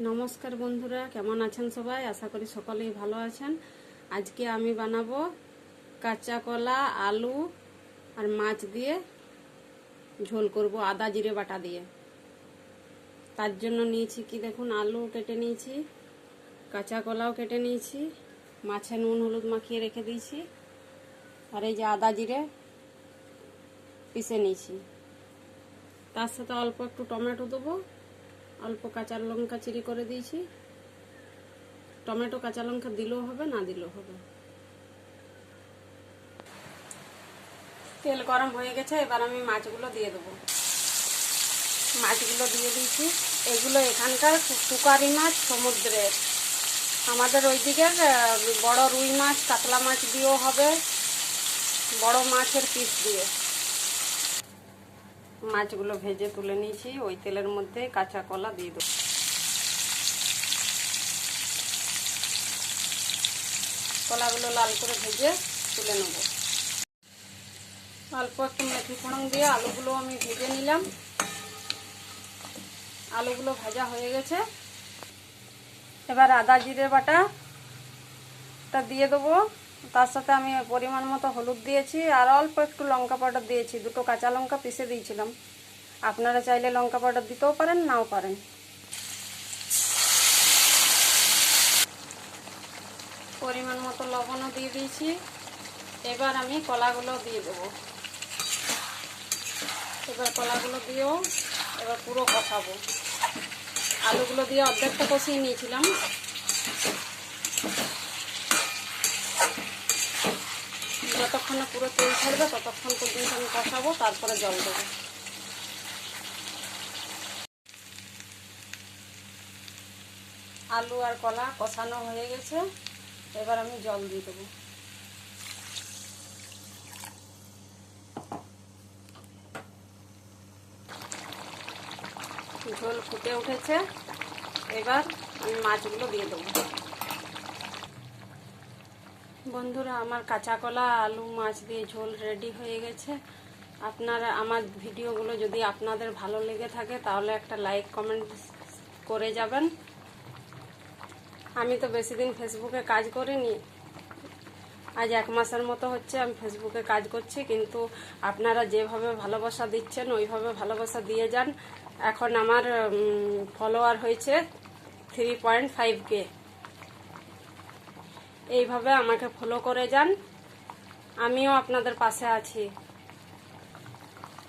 নমস্কার বন্ধুরা, কেমন আছেন সবাই? আশা করি সকলেই ভালো আছেন। আজকে আমি বানাবো কাঁচা কলা, আলু আর মাছ দিয়ে ঝোল করব আদা জিরে বাটা দিয়ে। তার জন্য নিয়েছি কি দেখুন, আলু কেটে নিয়েছি, কাঁচা কলাও কেটে নিয়েছি, মাছে নুন হলুদ মাখিয়ে রেখে দিয়েছি, আর এই যে আদা জিরে পিষে নিয়েছি। তার সাথে অল্প একটু টমেটো দেবো, অল্প কাঁচা লঙ্কা চিড়ি করে দিয়েছি। টমেটো কাঁচা লঙ্কা দিলেও হবে, না দিলেও হবে। তেল গরম হয়ে গেছে, এবার আমি মাছগুলো দিয়ে দেবো। মাছগুলো দিয়ে দিয়েছি। এগুলো এখানকার পুকুরি মাছ, সমুদ্রের। আমাদের ওই দিকের বড় রুই মাছ, কাতলা মাছ দিয়েও হবে, বড় মাছের পিস দিয়ে। মাছগুলো ভেজে তুলে নিয়েছি। ওই তেলের মধ্যে কাঁচা কলা দিয়ে দেবো। কলাগুলো লাল করে ভেজে তুলে নেব। অল্প একটু মেথি ফোড়ন দিয়ে আলুগুলো আমি ভেজে নিলাম। আলুগুলো ভাজা হয়ে গেছে। এবার আদা জিরে বাটাটা দিয়ে দেবো। তার সাথে আমি পরিমাণ মতো হলুদ দিয়েছি, আর অল্প একটু লঙ্কা পাউডার দিয়েছি। দুটো কাঁচা লঙ্কা পিষে দিয়েছিলাম। আপনারা চাইলে লঙ্কা পাউডার দিতেও পারেন, নাও পারেন। পরিমাণ মতো লবণও দিয়ে দিয়েছি। এবার আমি কলাগুলো দিয়ে দেবো। এবার কলাগুলো দিয়েও এবার পুরো কষাবো। আলুগুলো দিয়ে অর্ধেকটা কষিয়ে নিয়েছিলাম। যতক্ষণ না পুরো তেল ছাড়বে ততক্ষণ পর্যন্ত আমি কষাবো, তারপরে জল দেবো। আলু আর কলা কষানো হয়ে গেছে, এবার আমি জল দিয়ে দেবো। ঝোল ফুটে উঠেছে, এবার আমি মাছগুলো দিয়ে দেবো। বন্ধুরা, আমার কাঁচা কলা, আলু, মাছ দিয়ে ঝোল রেডি হয়ে গেছে। আপনারা আমার ভিডিওগুলো যদি আপনাদের ভালো লেগে থাকে তাহলে একটা লাইক কমেন্ট করে যাবেন। আমি তো বেশি দিন ফেসবুকে কাজ করিনি, আজ 1 মাসের মতো হচ্ছে আমি ফেসবুকে কাজ করছি, কিন্তু আপনারা যেভাবে ভালোবাসা দিচ্ছেন ওইভাবে ভালোবাসা দিয়ে যান। এখন আমার ফলোয়ার হয়েছে 3.5K। এইভাবে আমাকে ফলো করে যান, আমিও আপনাদের পাশে আছি।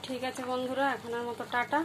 ঠিক আছে বন্ধুরা, এখনের মতো টাটা।